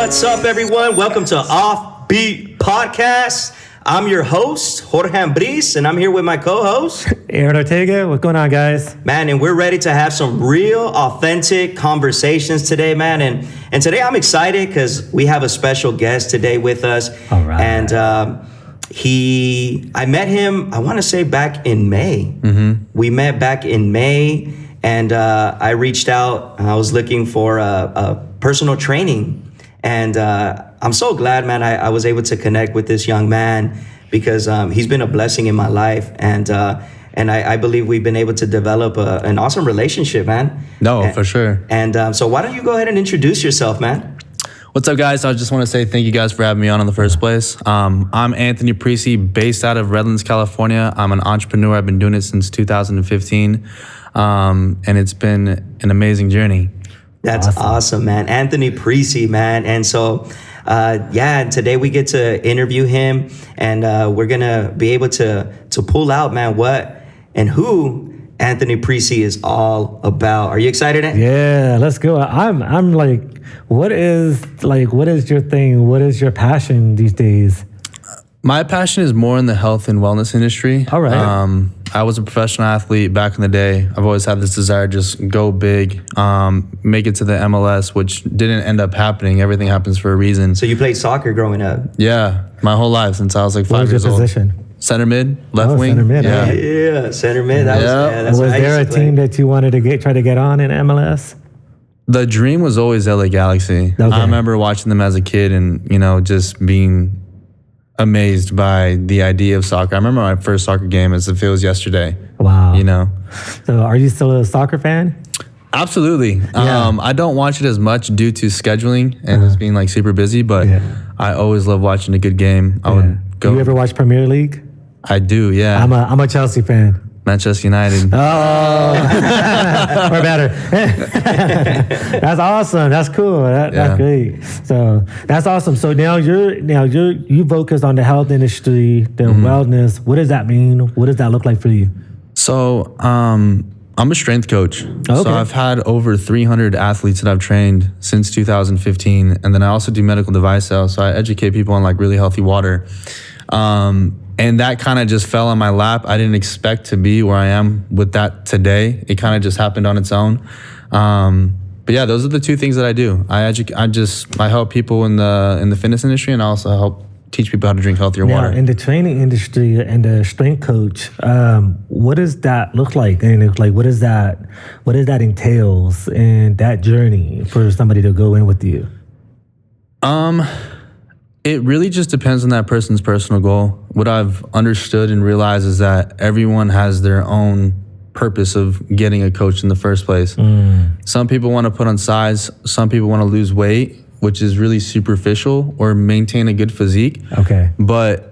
What's up, everyone? Welcome to Offbeat Podcast. I'm your host, Jorge Ambris, and I'm here with my co-host, Aaron Ortega. What's going on, guys? Man, and we're ready to have some real, authentic conversations today, man. And today I'm excited because we have a special guest today with us. All right. And I met him, I want to say back in May. Mm-hmm. We met back in May, and I reached out. I was looking for a personal training. And I'm so glad, man, I was able to connect with this young man because he's been a blessing in my life. And I believe we've been able to develop an awesome relationship, man. No, for sure. And so why don't you go ahead and introduce yourself, man? What's up, guys? I just want to say thank you guys for having me on the first place. I'm Anthony Precie, based out of Redlands, California. I'm an entrepreneur. I've been doing it since 2015. And it's been an amazing journey. That's awesome, man. Anthony Precie, man. And so, today we get to interview him, and we're going to be able to pull out, man, what and who Anthony Precie is all about. Are you excited? Yeah, let's go. I'm like, what is your thing? What is your passion these days? My passion is more in the health and wellness industry. All right. I was a professional athlete back in the day. I've always had this desire to just go big, make it to the MLS, which didn't end up happening. Everything happens for a reason. So you played soccer growing up? Yeah, my whole life since I was like 5 years old. What was your position? Center mid, left wing. Center mid. Yeah. Yeah, center mid. That's Was there a team that you wanted to try to get on in MLS? The dream was always LA Galaxy. Okay. I remember watching them as a kid and, just being amazed by the idea of soccer. I remember my first soccer game as if it was yesterday. Wow. So are you still a soccer fan? Absolutely. Yeah. I don't watch it as much due to scheduling and just being like super busy, but I always love watching a good game. I would go. Do you ever watch Premier League? I do, yeah. I'm a Chelsea fan. Manchester United. Oh, we're better. That's awesome. That's cool. That's great. So that's awesome. So now you focus on the health industry, the wellness. What does that mean? What does that look like for you? So I'm a strength coach. Okay. So I've had over 300 athletes that I've trained since 2015, and then I also do medical device sales. So I educate people on like really healthy water. And that kind of just fell on my lap. I didn't expect to be where I am with that today. It kind of just happened on its own. But yeah, those are the two things that I do. I help people in the fitness industry, and I also help teach people how to drink healthier water. In the training industry and the strength coach, what does that look like? And what does that entails in that journey for somebody to go in with you? It really just depends on that person's personal goal. What I've understood and realized is that everyone has their own purpose of getting a coach in the first place. Some people want to put on size. Some people want to lose weight, which is really superficial, or maintain a good physique. Okay. But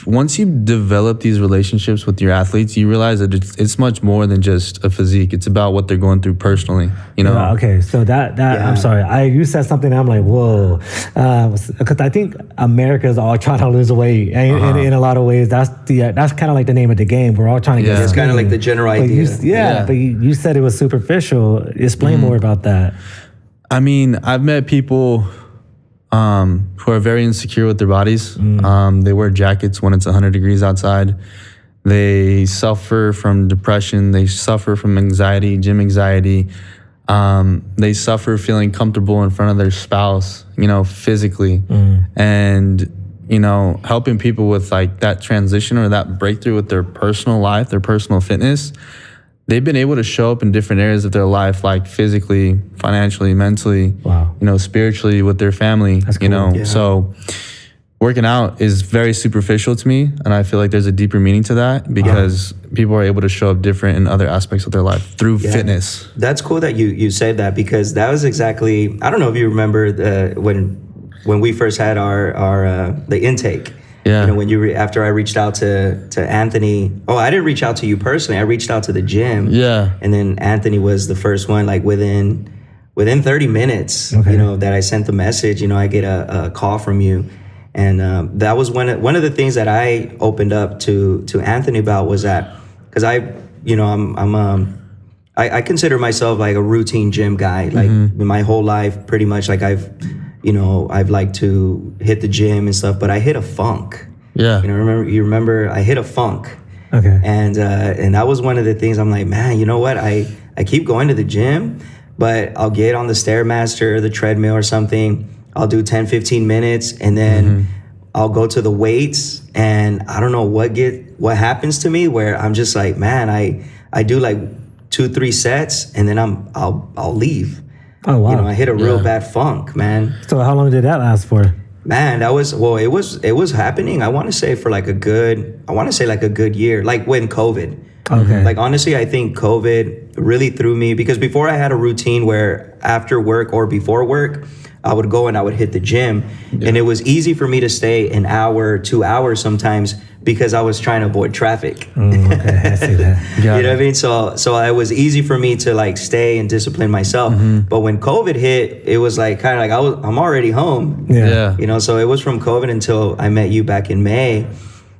once you develop these relationships with your athletes, you realize that it's much more than just a physique. It's about what they're going through personally, Yeah, okay, so that I'm sorry. You said something, I'm like, whoa. Because I think America's all trying to lose weight. And in a lot of ways, that's kind of like the name of the game. We're all trying to get It's kind of like the general idea. But you said it was superficial. Explain more about that. I mean, I've met people who are very insecure with their bodies. They wear jackets when it's 100 degrees outside. They suffer from depression. They suffer from anxiety, gym anxiety. They suffer feeling comfortable in front of their spouse, physically. And, helping people with like that transition or that breakthrough with their personal life, their personal fitness. They've been able to show up in different areas of their life, like physically, financially, mentally, spiritually with their family, That's cool. So working out is very superficial to me. And I feel like there's a deeper meaning to that because people are able to show up different in other aspects of their life through fitness. That's cool that you said that, because that was exactly, I don't know if you remember when we first had our the intake. Yeah. When after I reached out to Anthony. Oh, I didn't reach out to you personally. I reached out to the gym. Yeah. And then Anthony was the first one, like within 30 minutes, that I sent the message, I get a call from you. And that was one of the things that I opened up to Anthony about, was that, because I consider myself like a routine gym guy. Like my whole life, pretty much, like I've you know, I've liked to hit the gym and stuff, but I hit a funk. Yeah. You know, remember I hit a funk. Okay. And that was one of the things I'm like, man, you know what? I keep going to the gym, but I'll get on the Stairmaster or the treadmill or something. I'll do 10, 15 minutes and then I'll go to the weights, and I don't know what happens to me where I'm just like, man, I do like 2-3 sets and then I'll leave. Oh, wow. You know, I hit a real bad funk, man. So how long did that last for? Man, it was happening. I want to say for like a good year, like when COVID. Okay. Like honestly, I think COVID really threw me, because before I had a routine where after work or before work, I would go and I would hit the gym, and it was easy for me to stay an hour, 2 hours sometimes, because I was trying to avoid traffic. Okay, I see that. You know what I mean? So it was easy for me to like stay and discipline myself. But when COVID hit, it was like kind of like I'm already home. Yeah. You know, so it was from COVID until I met you back in May.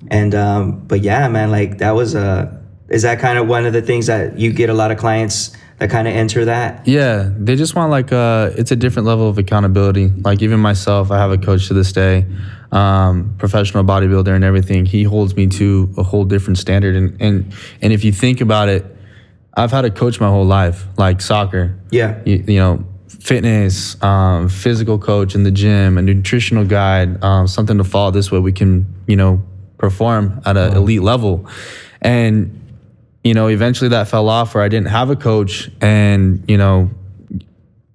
And but yeah, man, like that was is that kind of one of the things that you get a lot of clients that kind of enter that? Yeah, they just want like it's a different level of accountability. Like even myself, I have a coach to this day, professional bodybuilder and everything. He holds me to a whole different standard. And if you think about it, I've had a coach my whole life, like soccer. Yeah. You know, fitness, physical coach in the gym, a nutritional guide, something to follow. This way we can, you know, perform at an elite level. And you know, eventually that fell off where I didn't have a coach, and, you know,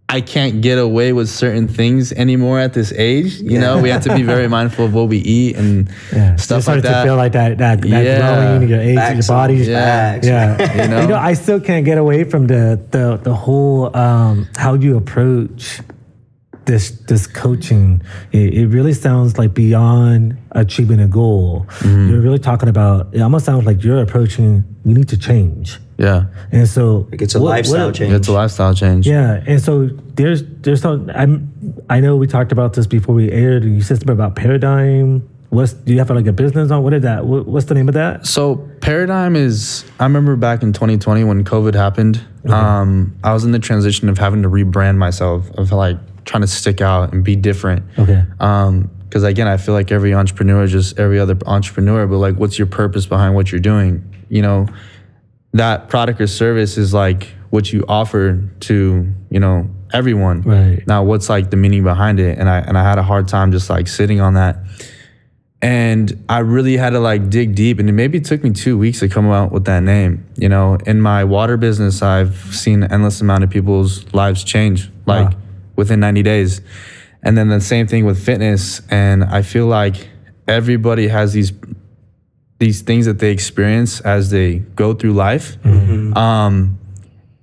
I can't get away with certain things anymore at this age. You know, we have to be very mindful of what we eat and stuff like that. To feel like that growing in your age, your body. Yeah. You know, I still can't get away from the whole how you approach this coaching. It really sounds like beyond achieving a goal. You're really talking about, it almost sounds like you're approaching, you need to change. Yeah. And so like it's a lifestyle change. It's a lifestyle change. Yeah. And so there's some, I know we talked about this before we aired, and you said something about Paradigm. Do you have like a business on? What is that? What's the name of that? So Paradigm is, I remember back in 2020 when COVID happened, I was in the transition of having to rebrand myself, of like trying to stick out and be different. Okay. Because again, I feel like every entrepreneur is just every other entrepreneur, but like, what's your purpose behind what you're doing? You know, that product or service is like what you offer to, you know, everyone. Right. Now, what's like the meaning behind it? And I had a hard time just like sitting on that. And I really had to like dig deep, and it maybe took me 2 weeks to come out with that name. You know, in my water business, I've seen an endless amount of people's lives change, like within 90 days. And then the same thing with fitness. And I feel like everybody has these things that they experience as they go through life.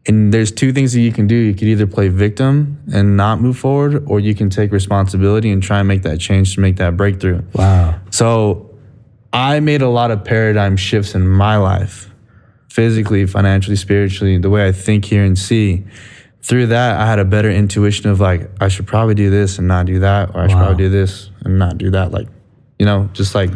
And there's two things that you can do. You could either play victim and not move forward, or you can take responsibility and try and make that change to make that breakthrough. Wow. So I made a lot of paradigm shifts in my life, physically, financially, spiritually, the way I think, hear, and see. Through that, I had a better intuition of like, I should probably do this and not do that, or I should probably do this and not do that. Like, you know, just like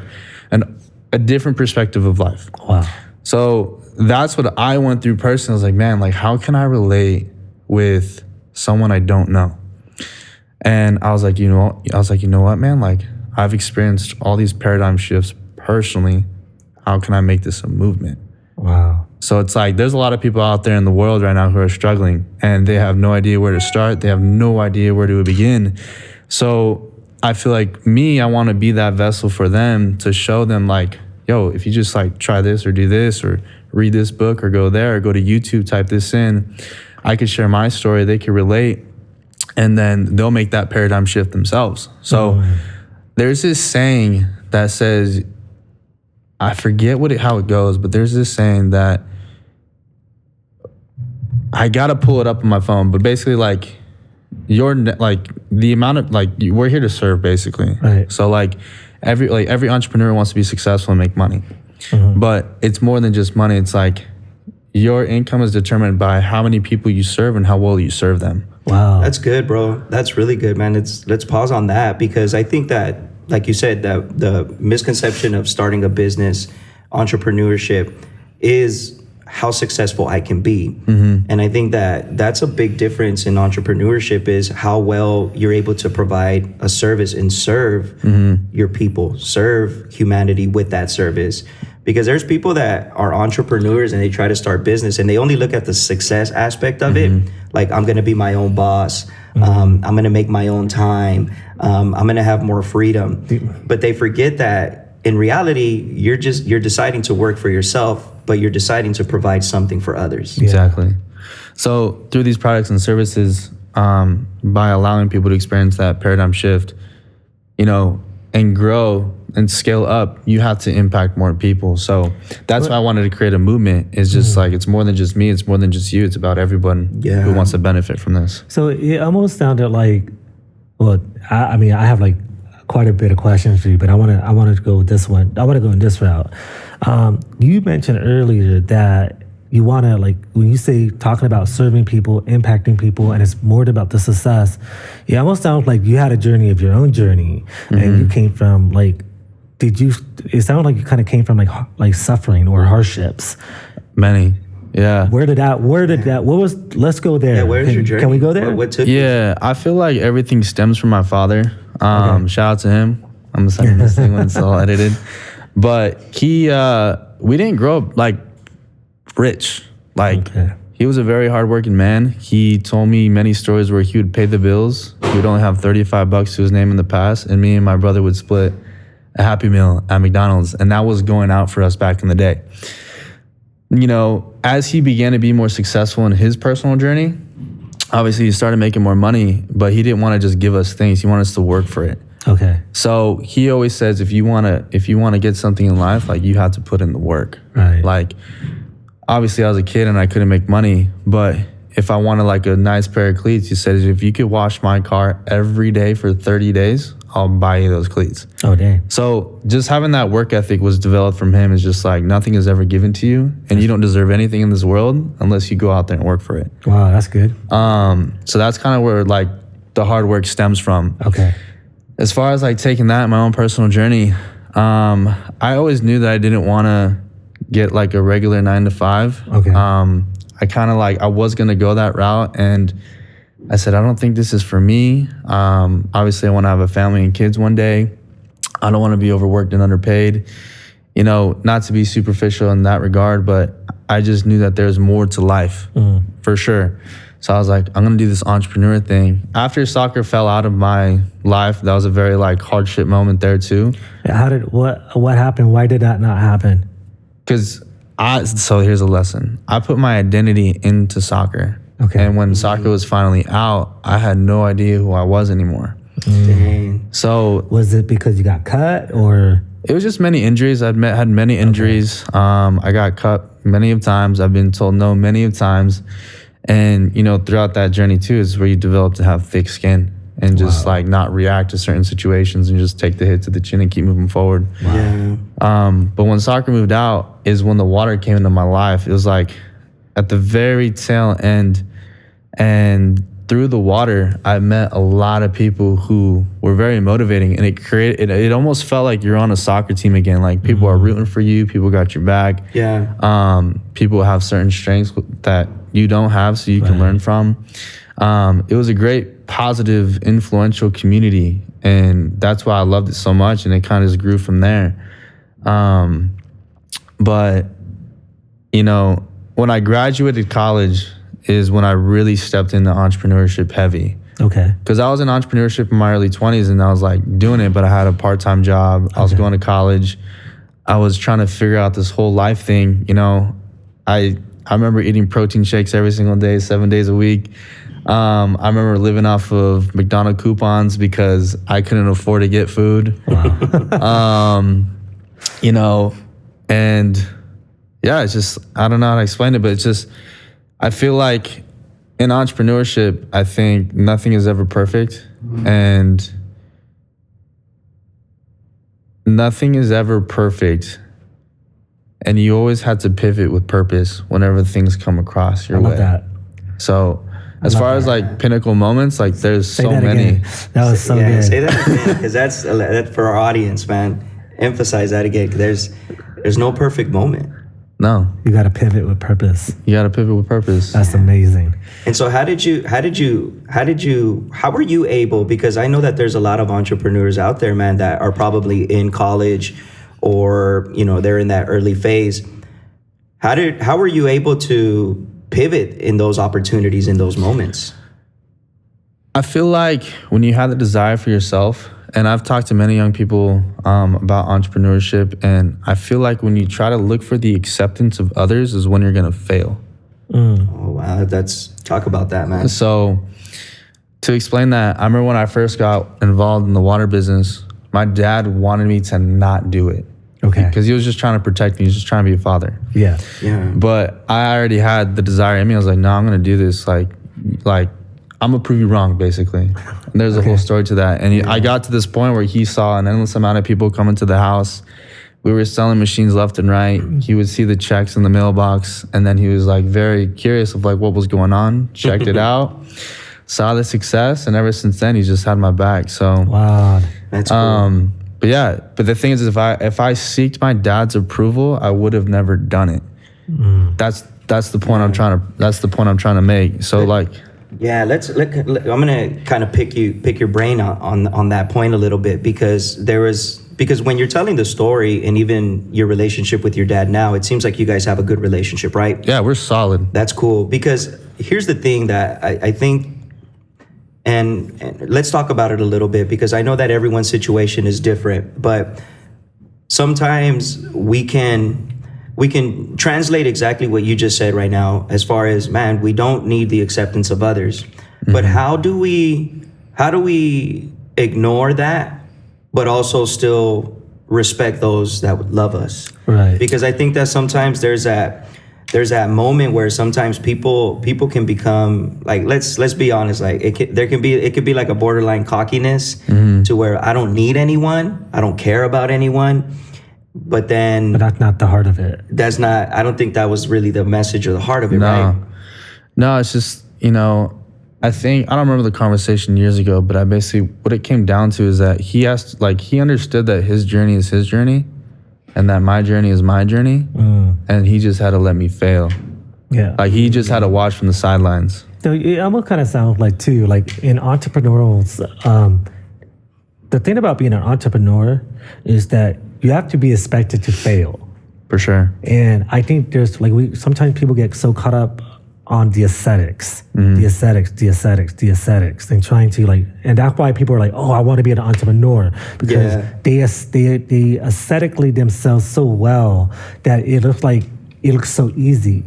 a different perspective of life. Wow. So that's what I went through personally. I was like, man, like, how can I relate with someone I don't know? And I was like, you know what, man? Like, I've experienced all these paradigm shifts personally. How can I make this a movement? Wow. So it's like, there's a lot of people out there in the world right now who are struggling, and they have no idea where to start. They have no idea where to begin. So I feel like I want to be that vessel for them to show them like, yo, if you just like try this or do this or read this book or go there or go to YouTube, type this in, I could share my story, they could relate, and then they'll make that paradigm shift themselves. So there's this saying that says, I forget how it goes, but there's this saying that I gotta pull it up on my phone, but basically like the amount of like, we're here to serve basically. Right. So like every entrepreneur wants to be successful and make money, but it's more than just money. It's like your income is determined by how many people you serve and how well you serve them. Wow. That's good, bro. That's really good, man. Let's pause on that, because I think that, like you said, that the misconception of starting a business, entrepreneurship, is how successful I can be. And I think that that's a big difference in entrepreneurship, is how well you're able to provide a service and serve your people, serve humanity with that service. Because there's people that are entrepreneurs and they try to start business and they only look at the success aspect of it. Like, I'm going to be my own boss. I'm going to make my own time. I'm going to have more freedom. But they forget that in reality, you're deciding to work for yourself, but you're deciding to provide something for others. Exactly. So through these products and services, by allowing people to experience that paradigm shift, you know, and grow and scale up, you have to impact more people. So that's why I wanted to create a movement. It's just like, it's more than just me. It's more than just you. It's about everyone who wants to benefit from this. So it almost sounded like, well, I mean, I have like quite a bit of questions for you, but I want to go with this one. I want to go in this route. You mentioned earlier that you want to, like, when you say talking about serving people, impacting people, and it's more about the success, it almost sounds like you had a journey of your own journey, and you came from like, it sounded like you kind of came from like suffering or hardships. Many. Yeah. Where did that, let's go there. Yeah, where's your journey? Can we go there? What took you? Yeah, I feel like everything stems from my father. Shout out to him. I'm gonna send him this thing when it's all edited. But we didn't grow up like rich. Like, he was a very hardworking man. He told me many stories where he would pay the bills. He would only have $35 to his name in the past, and me and my brother would split a Happy Meal at McDonald's, and that was going out for us back in the day. You know, as he began to be more successful in his personal journey, obviously he started making more money, but he didn't want to just give us things. He wanted us to work for it. Okay. So he always says, if you want to get something in life, like, you have to put in the work. Right. Like, obviously I was a kid and I couldn't make money, but if I wanted like a nice pair of cleats, he said, if you could wash my car every day for 30 days, I'll buy you those cleats. Oh, dang. So just having that work ethic was developed from him. It's just like, nothing is ever given to you, and you don't deserve anything in this world unless you go out there and work for it. Wow, that's good. So that's kind of where like the hard work stems from. Okay. As far as like taking that, my own personal journey, I always knew that I didn't want to get like a regular 9 to 5. Okay. I kind of like, I was going to go that route, and I said, I don't think this is for me. Obviously I want to have a family and kids one day. I don't want to be overworked and underpaid, you know, not to be superficial in that regard, but I just knew that there's more to life for sure. So I was like, I'm going to do this entrepreneur thing. After soccer fell out of my life, that was a very like hardship moment there too. What happened? Why did that not happen? So here's a lesson. I put my identity into soccer. Okay. And when soccer was finally out, I had no idea who I was anymore. Dang. So Was it because you got cut, or? it was just many injuries. Had many injuries. I got cut many of times. I've been told no many of times. And, you know, throughout that journey too is where you develop to have thick skin and just like not react to certain situations and just take the hit to the chin and keep moving forward. Yeah. But when soccer moved out is when the water came into my life. It was like at the very tail end, and through the water, I met a lot of people who were very motivating, and it almost felt like you're on a soccer team again. Like, people are rooting for you, people got your back. Yeah. People have certain strengths that you don't have, so you can learn from. It was a great, positive, influential community, and that's why I loved it so much, and it kind of just grew from there. But, you know, when I graduated college is when I really stepped into entrepreneurship heavy. Okay. Because I was in entrepreneurship in my early 20s, and I was like doing it, but I had a part-time job. I was going to college. I was trying to figure out this whole life thing. You know, I remember eating protein shakes every single day, 7 days a week. I remember living off of McDonald's coupons because I couldn't afford to get food. Wow. You know, and yeah, it's just, I don't know how to explain it, but it's just, I feel like in entrepreneurship, I think nothing is ever perfect, and nothing is ever perfect. And you always have to pivot with purpose whenever things come across your way. I love that. So as far as like pinnacle moments, like there's so many. Again. That was so good. Say that again, because that's for our audience, man. Emphasize that again. There's no perfect moment. No. You got to pivot with purpose. You got to pivot with purpose. That's amazing. And so how were you able, because I know that there's a lot of entrepreneurs out there, man, that are probably in college or, you know, they're in that early phase. How were you able to pivot in those opportunities, in those moments? I feel like when you have the desire for yourself, and I've talked to many young people about entrepreneurship, and I feel like when you try to look for the acceptance of others is when you're gonna fail. Oh wow, talk about that, man. So to explain that, I remember when I first got involved in the water business, my dad wanted me to not do it. Okay. Because he was just trying to protect me. He was just trying to be a father. Yeah. But I already had the desire in me. I was like, no, I'm gonna do this. Like I'm gonna prove you wrong, basically. And there's a whole story to that. And I got to this point where he saw an endless amount of people coming to the house. We were selling machines left and right. He would see the checks in the mailbox, and then he was like very curious of like what was going on. Checked it out, saw the success, and ever since then he's just had my back. So wow, that's cool. But the thing is if I seeked my dad's approval, I would have never done it. That's the point I'm trying to make. So like. Yeah, I'm gonna kind of pick your brain on that point a little bit, because when you're telling the story and even your relationship with your dad now, it seems like you guys have a good relationship, right? Yeah, we're solid. That's cool, because here's the thing that I think, and let's talk about it a little bit, because I know that everyone's situation is different, but sometimes we can translate exactly what you just said right now, as far as, man, we don't need the acceptance of others. But how do we ignore that, but also still respect those that love us? Right. Because I think that sometimes there's that moment where sometimes people can become like, let's be honest, like it could be like a borderline cockiness to where I don't need anyone, I don't care about anyone. But that's not the heart of it. I don't think that was really the message or the heart of it, right? No, it's just, I don't remember the conversation years ago, but what it came down to is that he understood that his journey is his journey and that my journey is my journey. And he just had to let me fail. Yeah. Like he just had to watch from the sidelines. So it almost kind of sounds like too, like in entrepreneurials, the thing about being an entrepreneur is that you have to be expected to fail. For sure. And I think there's sometimes people get so caught up on the aesthetics, and trying to and that's why people are like, oh, I want to be an entrepreneur, because they aesthetically themselves so well that it looks so easy.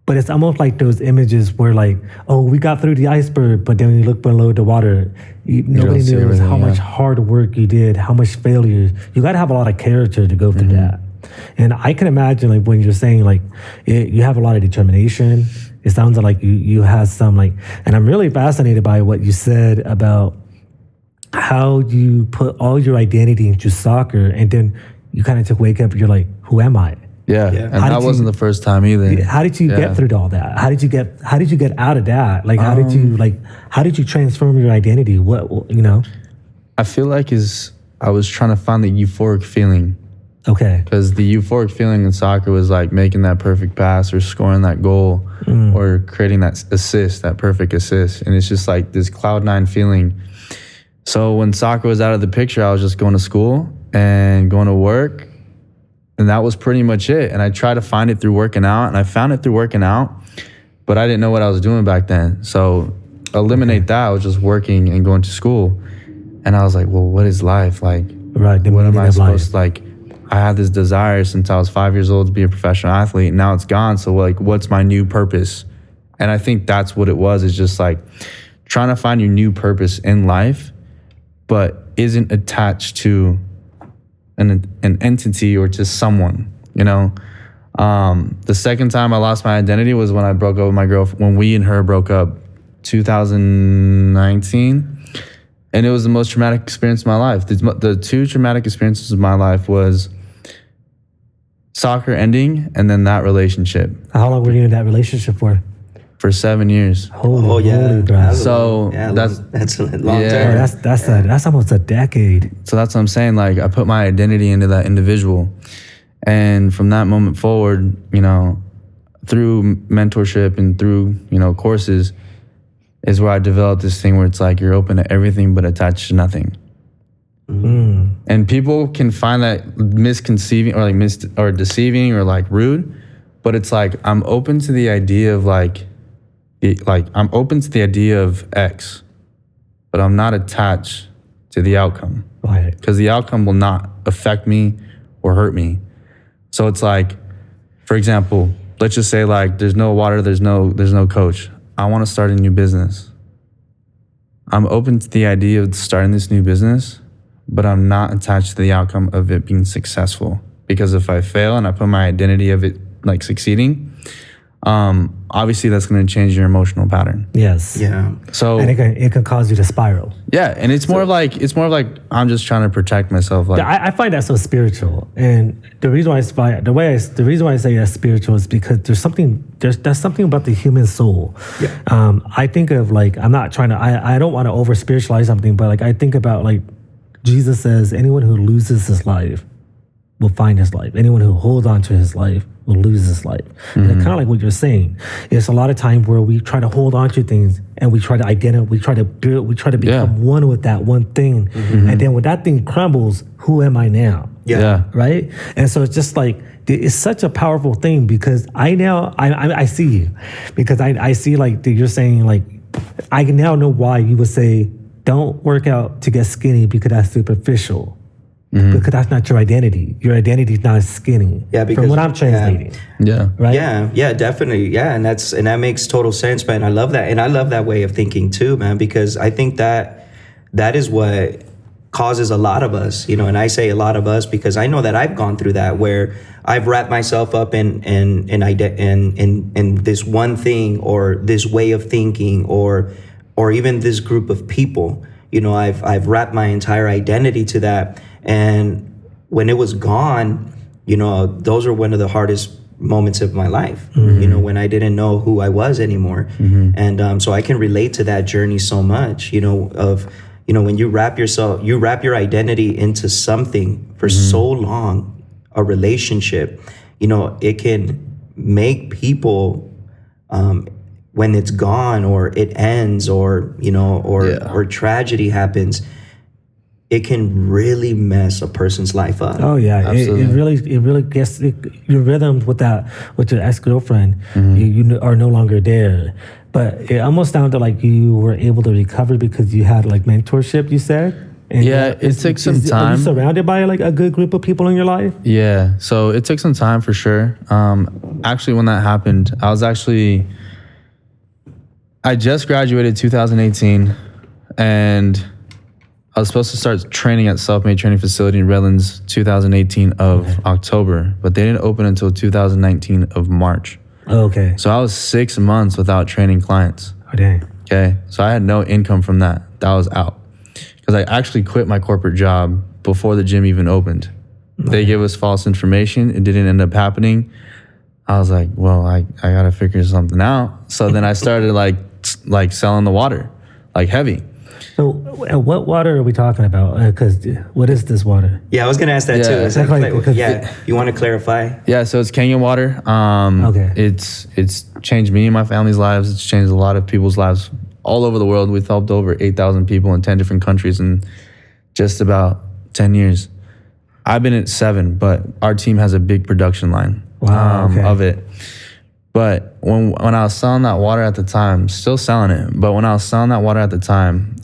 But it's almost like those images where oh, we got through the iceberg, but then when you look below the water, nobody knows how much hard work you did, how much failure. You got to have a lot of character to go through that. And I can imagine when you're saying you have a lot of determination. It sounds like you have some and I'm really fascinated by what you said about how you put all your identity into soccer, and then you kind of took wake up. You're like, who am I? Yeah, and that wasn't the first time either. How did you get through all that? How did you get out of that? How did you transform your identity? I feel like I was trying to find the euphoric feeling. Okay. Because the euphoric feeling in soccer was like making that perfect pass or scoring that goal or creating that assist, that perfect assist. And it's just like this cloud nine feeling. So when soccer was out of the picture, I was just going to school and going to work. And that was pretty much it. And I tried to find it through working out, and I found it through working out, but I didn't know what I was doing back then. So eliminate that. I was just working and going to school. And I was like, well, what is life? What am I supposed to I had this desire since I was 5 years old to be a professional athlete, and now it's gone. So what's my new purpose? And I think that's what it was. It's just trying to find your new purpose in life, but isn't attached to an entity or to someone, The second time I lost my identity was when I broke up with my girlfriend, when we and her broke up, 2019. And it was the most traumatic experience of my life. The two traumatic experiences of my life was soccer ending and then that relationship. How long were you in that relationship for? For 7 years. Holy bro. So that's a long term. That's almost a decade. So that's what I'm saying. I put my identity into that individual. And from that moment forward, you know, through mentorship and through, you know, courses is where I developed this thing where it's like you're open to everything but attached to nothing. And people can find that misconceiving or like or deceiving or like rude, but it's like I'm open to the idea of I'm open to the idea of X, but I'm not attached to the outcome. Right. Because the outcome will not affect me or hurt me. So it's like, for example, let's just say like there's no water, there's no coach. I want to start a new business. I'm open to the idea of starting this new business, but I'm not attached to the outcome of it being successful. Because if I fail and I put my identity of it like succeeding, obviously that's going to change your emotional pattern. Yes. Yeah. So And it can cause you to spiral. yeah, and it's more of like I'm just trying to protect myself. Like I find that so spiritual, and the reason why the reason why I say that's spiritual is because there's something about the human soul. Yeah. I think of like I don't want to over spiritualize something, but like I think about like Jesus says, anyone who loses his life will find his life. Anyone who holds on to his life will lose his life. And kind of like what you're saying, it's a lot of times where we try to hold on to things and we try to identify, we try to build, we try to become one with that one thing. And then when that thing crumbles, who am I now? yeah. Right? And so it's just like, it's such a powerful thing because I see you. Because I see like you're saying like, I now know why you would say, don't work out to get skinny because that's superficial. Because that's not your identity. Your identity is not skinny. Yeah, because from what I'm translating. Yeah. Right? Yeah, definitely. Yeah, and that makes total sense, man. I love that. And I love that way of thinking too, man, because I think that is what causes a lot of us, you know, and I say a lot of us because I know that I've gone through that where I've wrapped myself up in this one thing or this way of thinking or even this group of people. You know, I've wrapped my entire identity to that. And when it was gone, you know, those are one of the hardest moments of my life, you know, when I didn't know who I was anymore. And so I can relate to that journey so much, you know, of, you know, when you wrap your identity into something for so long, a relationship, you know, it can make people, when it's gone or it ends or, you know, or tragedy happens, it can really mess a person's life up. Oh yeah, it really gets your rhythm with your ex-girlfriend. You are no longer there, but it almost sounded like you were able to recover because you had like mentorship. You said, and it took some time. Are you surrounded by like a good group of people in your life? Yeah, so it took some time for sure. Actually, when that happened, I just graduated 2018, and I was supposed to start training at Self-Made Training Facility in Redlands 2018 of October, but they didn't open until 2019 of March. Okay. So I was 6 months without training clients. Oh dang. Okay. So I had no income from that. That was out. Because I actually quit my corporate job before the gym even opened. They gave us false information. It didn't end up happening. I was like, well, I got to figure something out. So then I started like selling the water, like heavy. So what water are we talking about? Because what is this water? Yeah, I was going to ask that too. Is that you want to clarify? Yeah, so it's Kenyan water. Okay. It's changed me and my family's lives. It's changed a lot of people's lives all over the world. We've helped over 8,000 people in 10 different countries in just about 10 years. I've been at 7, but our team has a big production line of it. But when I was selling that water at the time, still selling it, but when I was selling that water at the time,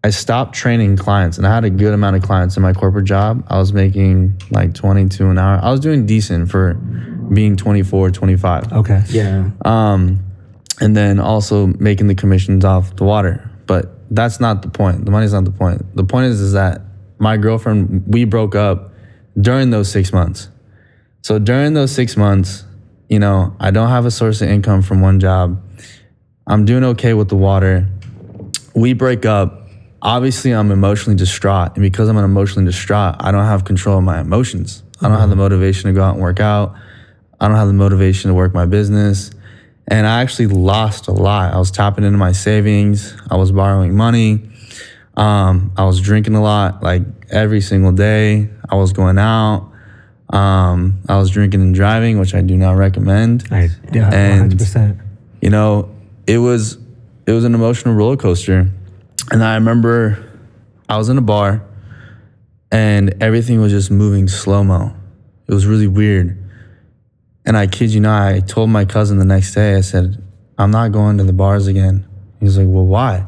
I stopped training clients, and I had a good amount of clients in my corporate job. I was making like 22 an hour. I was doing decent for being 24, 25. Okay. Yeah. And then also making the commissions off the water. But that's not the point. The money's not the point. The point is that my girlfriend, we broke up during those 6 months. So during those 6 months, you know, I don't have a source of income from one job. I'm doing okay with the water. We break up. Obviously, I'm emotionally distraught. And because I'm emotionally distraught, I don't have control of my emotions. I don't have the motivation to go out and work out. I don't have the motivation to work my business. And I actually lost a lot. I was tapping into my savings. I was borrowing money. I was drinking a lot, like every single day. I was going out. I was drinking and driving, which I do not recommend. Yeah, and 100%. you know, it was an emotional roller coaster. And I remember I was in a bar and everything was just moving slow-mo. It was really weird. And I kid you not, I told my cousin the next day, I said, I'm not going to the bars again. He was like, well, why?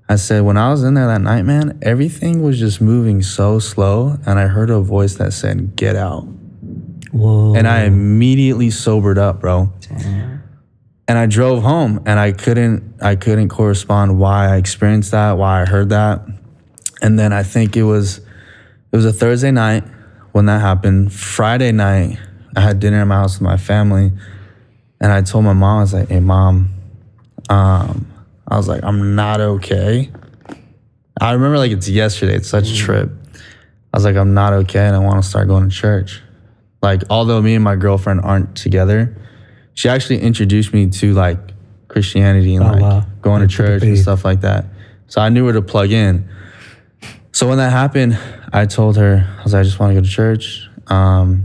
I said, when I was in there that night, man, everything was just moving so slow. And I heard a voice that said, get out. Whoa. And I immediately sobered up, bro. Damn. And I drove home and I couldn't correspond why I experienced that, why I heard that. And then I think it was a Thursday night when that happened. Friday night, I had dinner at my house with my family. And I told my mom, I was like, hey, Mom, I was like, I'm not okay. I remember like it's yesterday. It's such a trip. I was like, I'm not okay and I want to start going to church. Like, although me and my girlfriend aren't together, she actually introduced me to like Christianity and going to church and stuff like that. So I knew where to plug in. So when that happened, I told her, I was like, I just want to go to church. I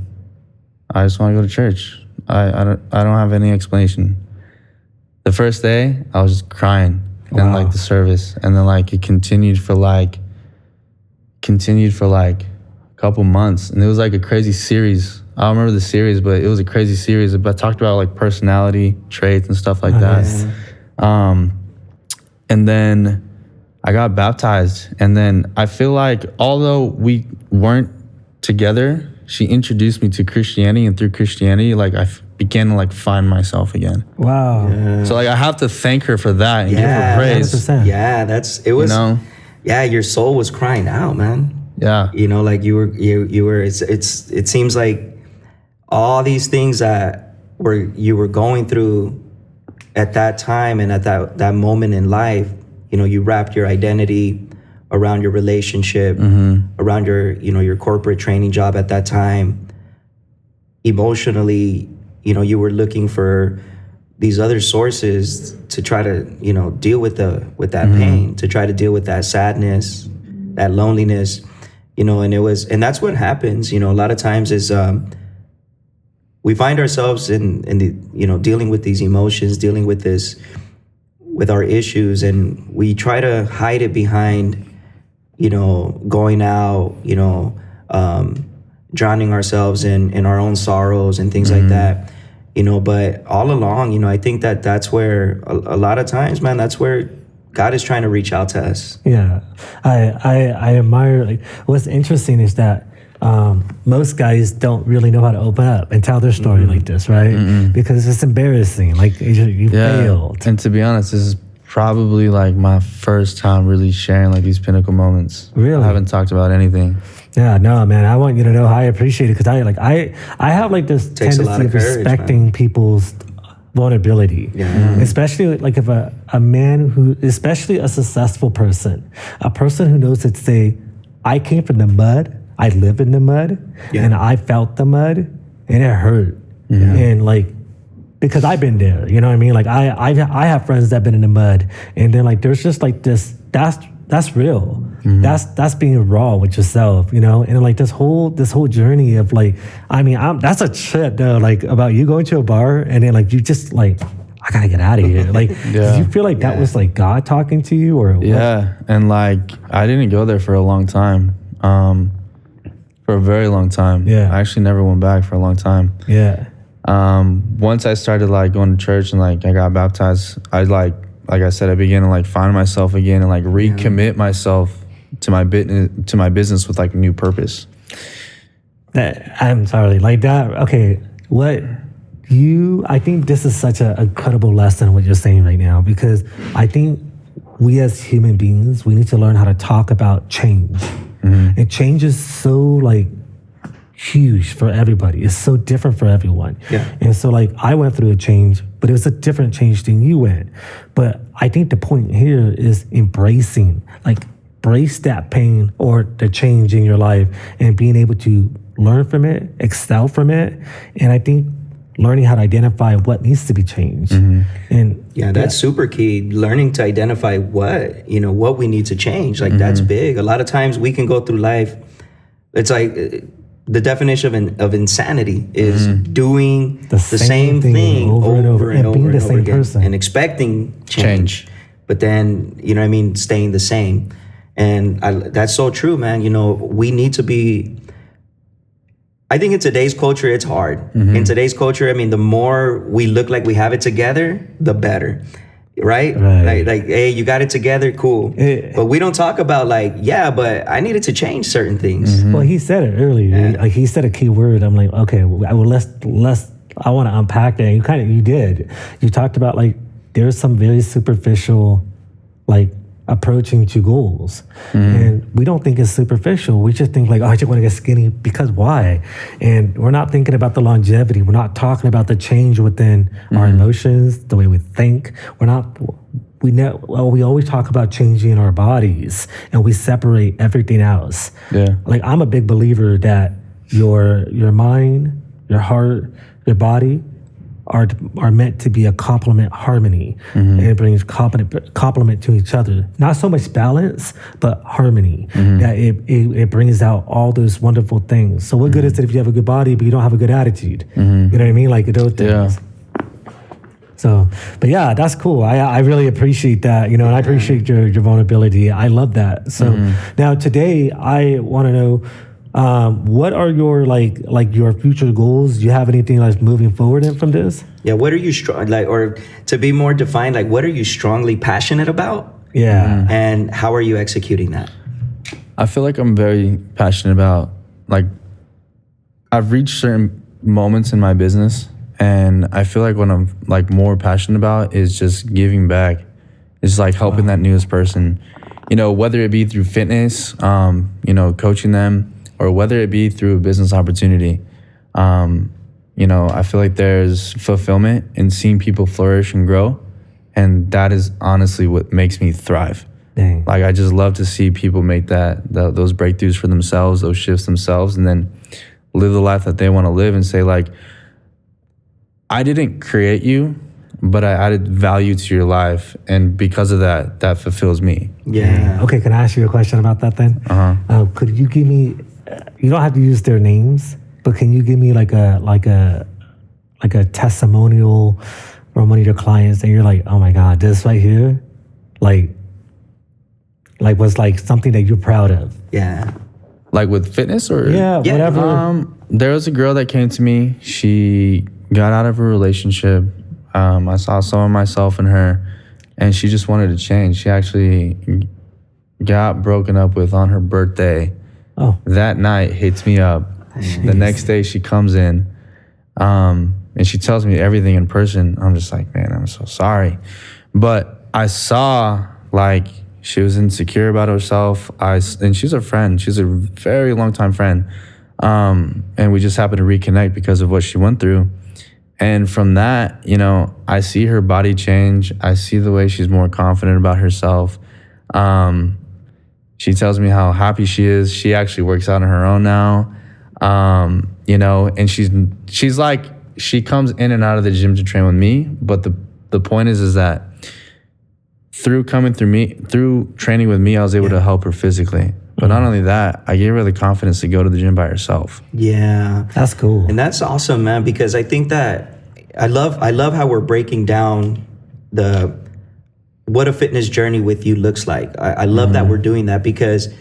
just want to go to church. I don't have any explanation. The first day, I was just crying in like the service. And then like it continued for like a couple months. And it was like a crazy series. I don't remember the series, but it was a crazy series. But I talked about like personality traits and stuff like that. Nice. And then I got baptized. And then I feel like although we weren't together, she introduced me to Christianity, and through Christianity, like I began to like find myself again. Wow. Yeah. So like I have to thank her for that and give her praise. 100%. Yeah, it was, you know? Yeah, your soul was crying out, man. Yeah. You know, like you were, it seems like all these things that you were going through at that time and at that moment in life, you know, you wrapped your identity around your relationship, around your corporate training job at that time. Emotionally, you know, you were looking for these other sources to try to, you know, deal with that pain, to try to deal with that sadness, that loneliness, you know, and that's what happens, you know, a lot of times is we find ourselves in the, you know, dealing with these emotions, dealing with with our issues, and we try to hide it behind, you know, going out, you know, drowning ourselves in our own sorrows and things like that, you know. But all along, you know, I think that's where a lot of times, man, that's where God is trying to reach out to us. Yeah, I admire. Like, what's interesting is that most guys don't really know how to open up and tell their story like this, right? Because it's embarrassing. Like you failed. And to be honest, this is probably like my first time really sharing like these pinnacle moments. Really? I haven't talked about anything. Yeah, no, man. I want you to know how I appreciate it, because I have like this tendency of respecting people's vulnerability. Yeah. Especially like if a man who, especially a successful person, a person who knows that say, I came from the mud, I live in the mud, and I felt the mud, and it hurt. And like, because I've been there, you know what I mean? Like I have friends that have been in the mud, and then like there's just like this, that's real. That's being raw with yourself, you know? And like this whole journey of like, I mean, that's a trip though, like about you going to a bar and then like you just like, I gotta get out of here. Like, did you feel like that was like God talking to you, or what? Yeah, and like I didn't go there for a long time. For a very long time. Yeah. I actually never went back for a long time. Yeah. Once I started like going to church and like I got baptized, I like I said, I began to like find myself again and like recommit myself to my business with like a new purpose. I'm sorry, like that. Okay, I think this is such an incredible lesson what you're saying right now, because I think we as human beings, we need to learn how to talk about change. And change is so like huge for everybody. It's so different for everyone. Yeah. And so like I went through a change, but it was a different change than you went. But I think the point here is embrace that pain or the change in your life and being able to learn from it, excel from it. And I think learning how to identify what needs to be changed. And Yeah, that's super key. Learning to identify what we need to change. Like that's big. A lot of times we can go through life. It's like the definition of insanity is doing the same thing over and over being the and over same again person. and expecting change. But then, staying the same. And that's so true, man. We need to be, I think in today's culture, it's hard. In today's culture, the more we look like we have it together, the better. Right? Like, hey, you got it together, cool. But we don't talk about but I needed to change certain things. Well, he said it earlier. Like he said a key word. I'm like, okay, let's. I want to unpack that. You did. You talked about there's some very superficial, approaching to goals, and we don't think it's superficial. We just think I just want to get skinny because why? And we're not thinking about the longevity. We're not talking about the change within our emotions, the way we think. We're not. We always talk about changing our bodies, and we separate everything else. Yeah. I'm a big believer that your mind, your heart, your body are meant to be a complement harmony, and it brings complement to each other. Not so much balance, but harmony. That it brings out all those wonderful things. So what good is it if you have a good body but you don't have a good attitude? You know what I mean? Those things. Yeah. So, but yeah, that's cool. I really appreciate that, and I appreciate your vulnerability. I love that. So now today I want to know, what are your your future goals? Do you have anything moving forward from this? Yeah, what are you or to be more defined, what are you strongly passionate about? Yeah. And how are you executing that? I feel like I'm very passionate about, I've reached certain moments in my business, and I feel like what I'm more passionate about is just giving back. It's helping that newest person, whether it be through fitness, coaching them, or whether it be through a business opportunity. I feel like there's fulfillment in seeing people flourish and grow, and that is honestly what makes me thrive. Dang. I just love to see people make those breakthroughs for themselves, those shifts themselves, and then live the life that they want to live and say I didn't create you, but I added value to your life, and because of that, that fulfills me. Yeah. Okay, can I ask you a question about that then? Could you give me? You don't have to use their names, but can you give me a testimonial from one of your clients that you're oh my God, this right here, was something that you're proud of? Yeah. With fitness or whatever. There was a girl that came to me. She got out of a relationship. I saw some of myself in her, and she just wanted to change. She actually got broken up with on her birthday. Oh. That night, hits me up. Jeez. The next day she comes in, and she tells me everything in person. I'm just man, I'm so sorry. But I saw she was insecure about herself. And she's a friend. She's a very long time friend. And we just happened to reconnect because of what she went through. And from that, I see her body change. I see the way she's more confident about herself. She tells me how happy she is. She actually works out on her own now. And she's she comes in and out of the gym to train with me. But the point is that through training with me, I was able to help her physically. But not only that, I gave her the confidence to go to the gym by herself. Yeah. That's cool. And that's awesome, man, because I think that I love how we're breaking down what a fitness journey with you looks like. I love that we're doing that because,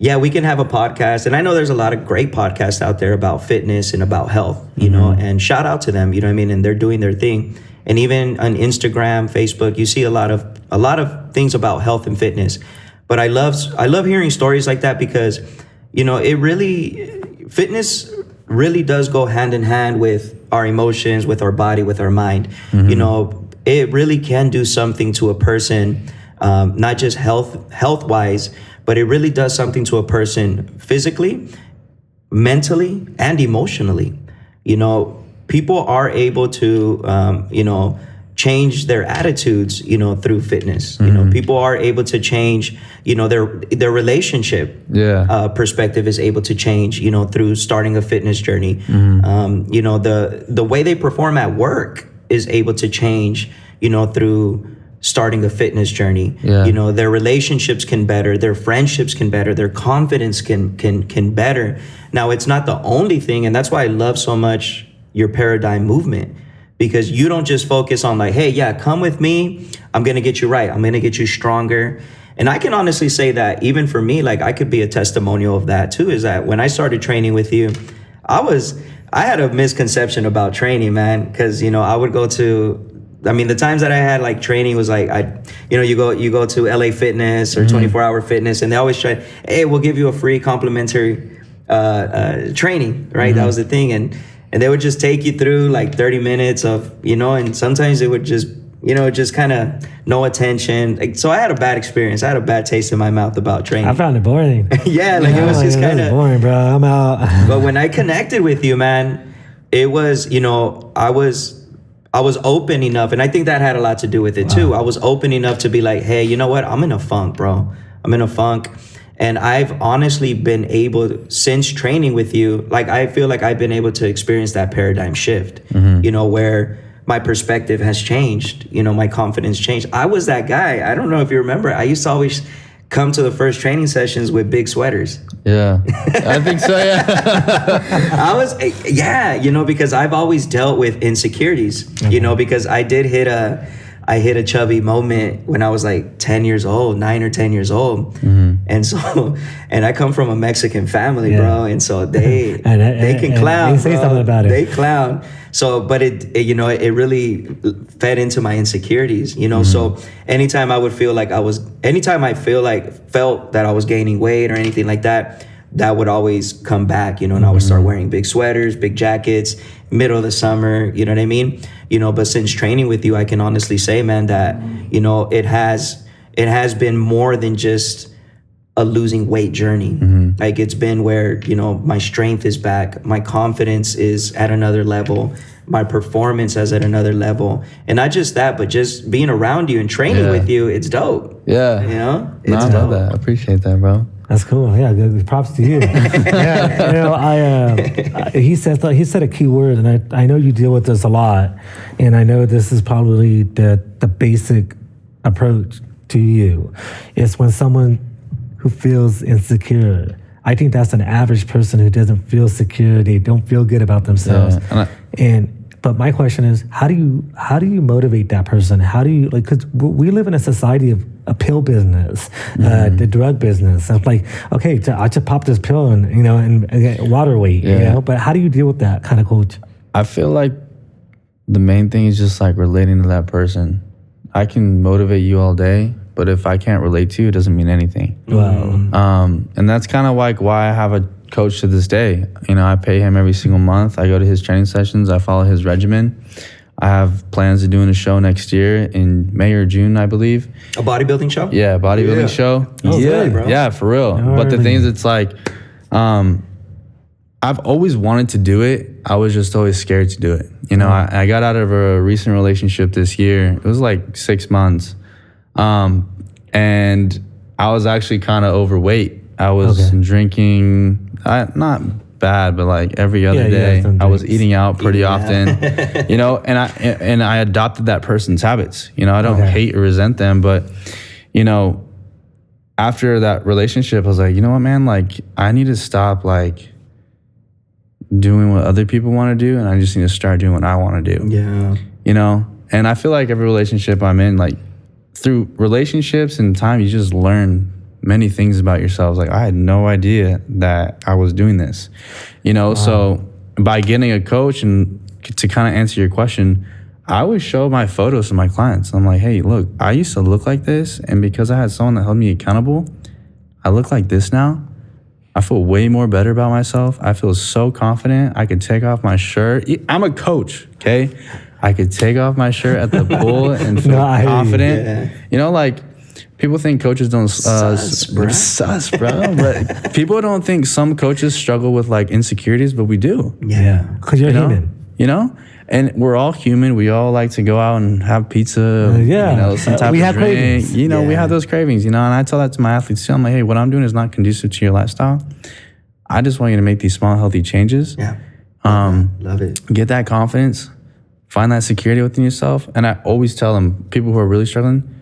we can have a podcast. And I know there's a lot of great podcasts out there about fitness and about health, and shout out to them, and they're doing their thing. And even on Instagram, Facebook, you see a lot of things about health and fitness. But I love hearing stories like that because, fitness really does go hand in hand with our emotions, with our body, with our mind. It really can do something to a person, not just health-wise, but it really does something to a person physically, mentally, and emotionally. People are able to, change their attitudes, you know, through fitness. You know, people are able to change, you know, their relationship perspective is able to change, you know, through starting a fitness journey. You know, the way they perform at work is able to change, you know, through starting a fitness journey. You know, their relationships can better, their friendships can better, their confidence can better. Now, it's not the only thing, and that's why I love so much your paradigm movement, because you don't just focus on like, hey, yeah, come with me, I'm gonna get you right, I'm gonna get you stronger. And I can honestly say that even for me, like I could be a testimonial of that too, is that when I started training with you, I had a misconception about training, man, because, you know, I would go to, I mean, the times that I had like training was like, you go to LA Fitness or 24-hour Fitness, and they always try, hey, we'll give you a free complimentary training, right? That was the thing. And they would just take you through like 30 minutes of, you know, and sometimes it would just, you know, just kind of no attention. Like, so I had a bad experience. I had a bad taste in my mouth about training. I found it boring. Yeah, like it was just kind of boring, bro. I'm out. But when I connected with you, man, it was, you know, I was open enough, and I think that had a lot to do with it too. I was open enough to be like, hey, you know what? I'm in a funk, bro. I'm in a funk. And I've honestly been able, since training with you, like I feel like I've been able to experience that paradigm shift, you know, where my perspective has changed, you know, my confidence changed. I was that guy. I don't know if you remember. I used to always come to the first training sessions with big sweaters. Yeah, I think so, yeah. You know, because I've always dealt with insecurities, you know, because I hit a chubby moment when I was like 10 years old, 9 or 10 years old. And so, and I come from a Mexican family, bro. And so they can clown. They say something about it. They clown. So, but it you know, it really fed into my insecurities, you know? So anytime I felt that I was gaining weight or anything like that, that would always come back, you know, and I would start wearing big sweaters, big jackets, middle of the summer, you know what I mean? You know, but since training with you, I can honestly say, man, that, you know, it has been more than just a losing weight journey. Like it's been where, you know, my strength is back, my confidence is at another level, my performance is at another level. And not just that, but just being around you and training with you, it's dope. Yeah. You know? It's I love that. I appreciate that, bro. That's cool. Yeah, good. Props to you. Yeah, you know, he said a key word, and I know you deal with this a lot, and I know this is probably the basic approach to you. It's when someone who feels insecure. I think that's an average person who doesn't feel secure. They don't feel good about themselves. Yeah, but my question is, how do you motivate that person? How do you, like, because we live in a society of a pill business, the drug business. I'm like, okay, I just pop this pill and, you know, and get water weight, you know, but how do you deal with that kind of coach? I feel like the main thing is just like relating to that person. I can motivate you all day, but if I can't relate to you, it doesn't mean anything. Wow. And that's kind of like why I have a coach to this day. You know, I pay him every single month. I go to his training sessions. I follow his regimen. I have plans of doing a show next year in May or June, I believe. A bodybuilding show? Yeah, bodybuilding show. Oh, yeah, bro. Yeah, for real. But the thing is, it's like, I've always wanted to do it. I was just always scared to do it. You know, I got out of a recent relationship this year. It was like 6 months. And I was actually kind of overweight. I was drinking, not bad, but like every other day. I was eating out pretty often, you know, and I adopted that person's habits. You know, I don't hate or resent them, but, you know, after that relationship, I was like, you know what, man, like I need to stop like doing what other people want to do, and I just need to start doing what I want to do. Yeah. You know, and I feel like every relationship I'm in, like through relationships and time, you just learn many things about yourselves. Like I had no idea that I was doing this, you know? Wow. So by getting a coach, and to kind of answer your question, I always show my photos to my clients. I'm like, hey, look, I used to look like this. And because I had someone that held me accountable, I look like this now. I feel way more better about myself. I feel so confident. I could take off my shirt. I'm a coach, okay? I could take off my shirt at the pool and feel confident. Yeah. You know, like, people think coaches don't sus, bro. But people don't think some coaches struggle with like insecurities, but we do. Yeah, because you're human. You know, And we're all human. We all like to go out and have pizza. Some type we of have drink. cravings. We have those cravings. And I tell that to my athletes too. I'm like, hey, what I'm doing is not conducive to your lifestyle. I just want you to make these small, healthy changes. Yeah. Love it. Get that confidence. Find that security within yourself. And I always tell them, people who are really struggling,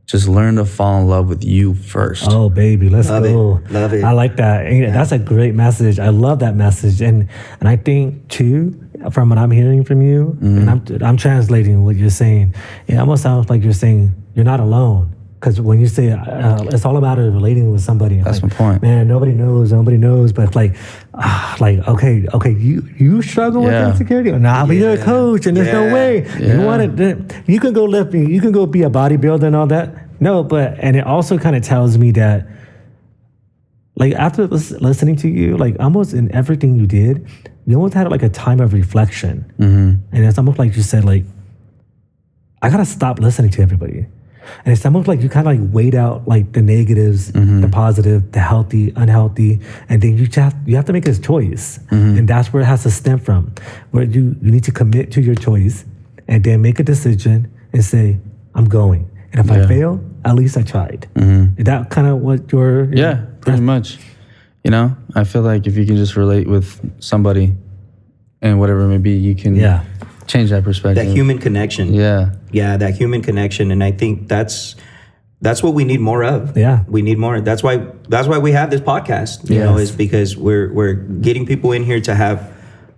just learn to fall in love with you first. Oh, baby, let's Love go. Love it. I like that. And that's a great message. I love that message. And I think, too, from what I'm hearing from you, and I'm translating what you're saying, it almost sounds like you're saying you're not alone. Because when you say it's all about relating with somebody, That's like, my point. Man, nobody knows, but okay, you struggle with insecurity. Nah, but you're a coach, and there's no way you want it. You can go lift, you can go be a bodybuilder and all that. No, and it also kind of tells me that, like, after listening to you, like, almost in everything you did, you almost had like a time of reflection, and it's almost like you said, like, I gotta stop listening to everybody. And it's almost like you kind of like weighed out like the negatives, the positive, the healthy, unhealthy, and then you have to make a choice, and that's where it has to stem from. Where you need to commit to your choice, and then make a decision and say, "I'm going." And if I fail, at least I tried. Is that kind of what your pretty much. I feel like if you can just relate with somebody, and whatever it may be, you can change that perspective. That human connection. Yeah, that human connection. And I think that's what we need more of. Yeah. We need more. That's why we have this podcast, you know, is because we're getting people in here to have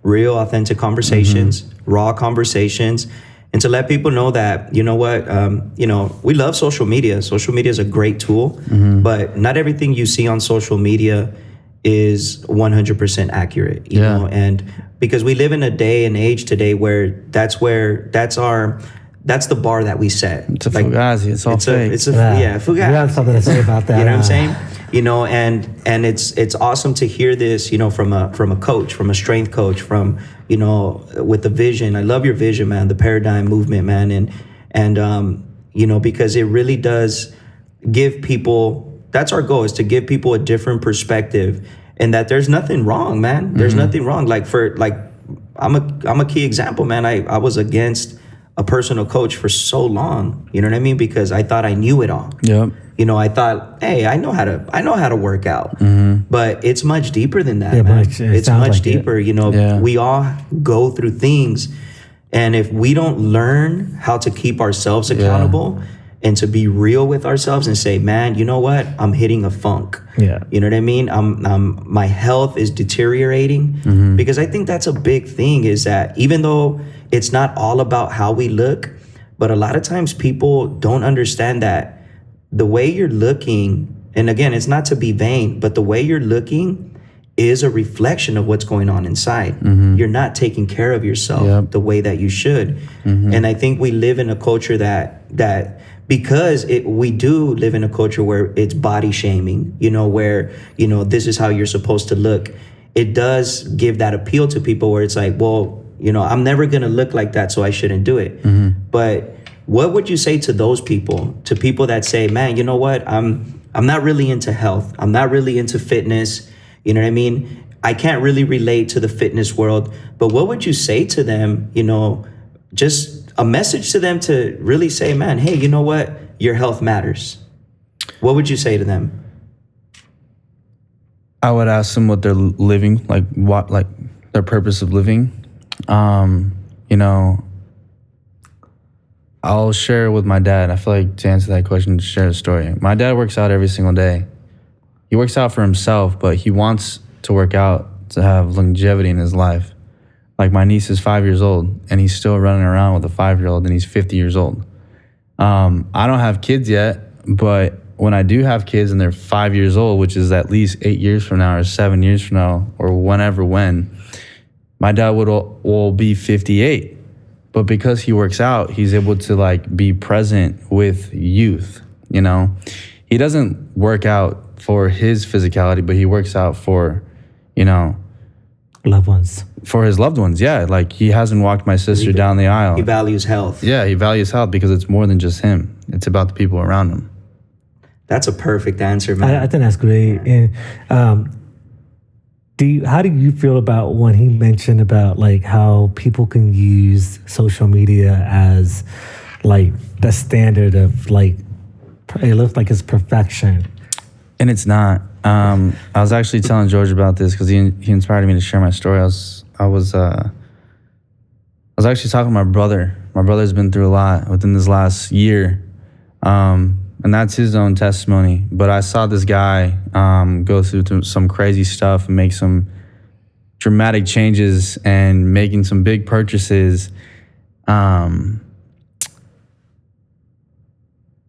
real, authentic conversations, raw conversations, and to let people know that, you know what, we love social media. Social media is a great tool, but not everything you see on social media is 100% accurate, you know, and because we live in a day and age today where that's the bar that we set. It's a fugazi. It's all fake. Fugazi. You have something to say about that. You know what I'm saying? And it's awesome to hear this, from a coach, from a strength coach, from, with the vision. I love your vision, man, the paradigm movement, man. And because it really does give people, that's our goal, is to give people a different perspective, and that there's nothing wrong, man. There's nothing wrong. I'm a key example, man. I was against a personal coach for so long, you know what I mean? Because I thought I knew it all. Yep. I thought, hey, I know how to work out, but it's much deeper than that, man. It's much like deeper. We all go through things, and if we don't learn how to keep ourselves accountable and to be real with ourselves and say, man, you know what? I'm hitting a funk. Yeah. You know what I mean? My health is deteriorating, because I think that's a big thing, is that even though it's not all about how we look, but a lot of times people don't understand that the way you're looking, and again, it's not to be vain, but the way you're looking is a reflection of what's going on inside. You're not taking care of yourself the way that you should. And I think we live in a culture that because we do live in a culture where it's body shaming, where, this is how you're supposed to look. It does give that appeal to people where it's like, well, I'm never going to look like that, so I shouldn't do it. But what would you say to those people, to people that say, man, you know what? I'm not really into health. I'm not really into fitness. You know what I mean? I can't really relate to the fitness world. But what would you say to them, just a message to them to really say, man, hey, you know what? Your health matters. What would you say to them? I would ask them what they're living, like their purpose of living. I'll share with my dad. I feel like to answer that question, to share a story. My dad works out every single day. He works out for himself, but he wants to work out to have longevity in his life. Like, my niece is 5 years old, and he's still running around with a 5-year-old, and he's 50 years old. I don't have kids yet, but when I do have kids and they're 5 years old, which is at least 8 years from now or 7 years from now or when, my dad will be 58. But because he works out, he's able to be present with youth, He doesn't work out for his physicality, but he works out for, loved ones. For his loved ones, yeah. He hasn't walked my sister down the aisle. He values health. Yeah, he values health because it's more than just him. It's about the people around him. That's a perfect answer, man. I think that's great. And how do you feel about when he mentioned about like how people can use social media as like the standard of like, it looks like it's perfection? And it's not. I was actually telling George about this because he inspired me to share my story. I was actually talking to my brother. My brother's been through a lot within this last year, and that's his own testimony. But I saw this guy go through some crazy stuff and make some dramatic changes and making some big purchases. I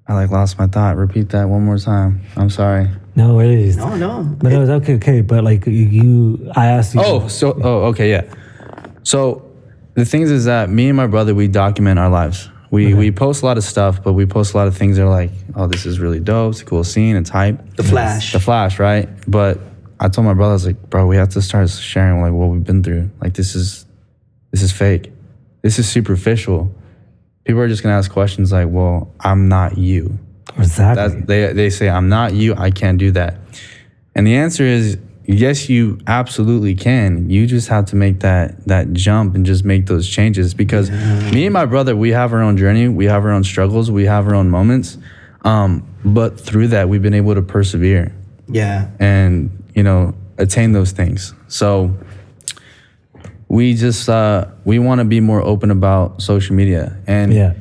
like lost my thought. Repeat that one more time. I'm sorry. No, it is. No. But it was okay. But like I asked you. Okay, yeah. So the things is that me and my brother, we document our lives. We post a lot of stuff, but we post a lot of things that are like, oh, this is really dope. It's a cool scene. It's hype. The flash, right? But I told my brother, I was like, bro, we have to start sharing like what we've been through. Like this is fake. This is superficial. People are just gonna ask questions like, well, I'm not you. Exactly. They say, I'm not you, I can't do that. And the answer is, yes, you absolutely can. You just have to make that jump and just make those changes. Because me and my brother, we have our own journey, we have our own struggles, we have our own moments. But through that, we've been able to persevere. Yeah. And, attain those things. So we just, we want to be more open about social media. And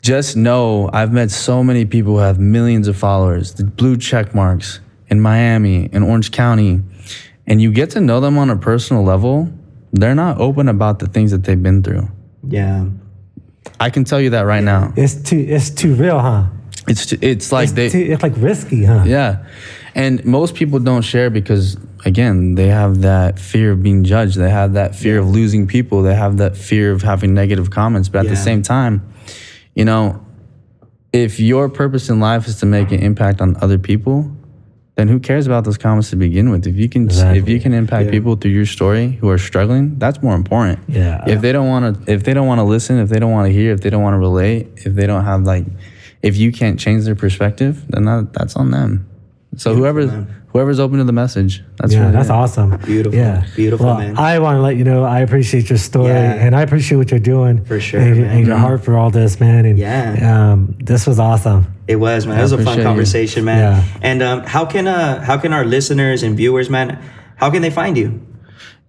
just know, I've met so many people who have millions of followers, the blue check marks in Miami, in Orange County, and you get to know them on a personal level, they're not open about the things that they've been through. Yeah. I can tell you that right now. It's too real, huh? It's like it's like risky, huh? Yeah. And most people don't share because, again, they have that fear of being judged. They have that fear of losing people. They have that fear of having negative comments. But at the same time, if your purpose in life is to make an impact on other people, then who cares about those comments to begin with? If you can impact people through your story who are struggling, that's more important. Yeah. If they don't want to listen, if they don't want to hear, if they don't want to relate, if they don't have if you can't change their perspective, then that's on them. So whoever's open to the message, that's awesome. Beautiful. Yeah. Beautiful, well, man. I want to let you know I appreciate your story and I appreciate what you're doing. For sure, and your heart for all this, man. And this was awesome. It was, man. It was a fun conversation, man. Yeah. And how can our listeners and viewers, man, how can they find you?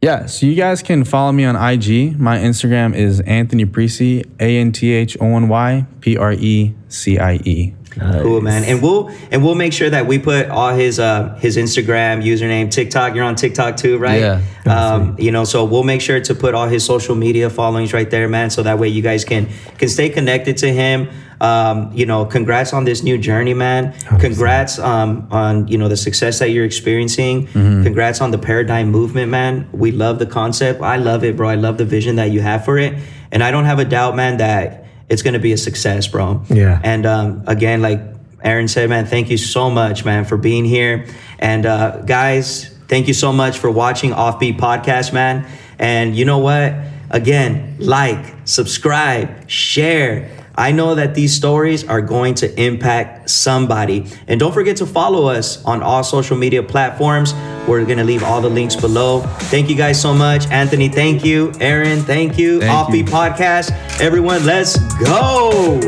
Yeah, so you guys can follow me on IG. My Instagram is Anthony Precie, ANTHONY PRECIE. Cool, man. And we'll make sure that we put all his Instagram, username, TikTok. You're on TikTok too, right? Yeah. So we'll make sure to put all his social media followings right there, man. So that way you guys can stay connected to him. Congrats on this new journey, man. 100%. Congrats on the success that you're experiencing. Mm-hmm. Congrats on the Paradigm movement, man. We love the concept. I love it, bro. I love the vision that you have for it. And I don't have a doubt, man, that it's going to be a success, bro. Yeah. And again, like Aaron said, man, thank you so much, man, for being here. And guys, thank you so much for watching Offbeat Podcast, man. And you know what? Again, like, subscribe, share. I know that these stories are going to impact somebody. And don't forget to follow us on all social media platforms. We're going to leave all the links below. Thank you guys so much. Anthony, thank you. Aaron, thank you. Offbeat Podcast. Everyone, let's go.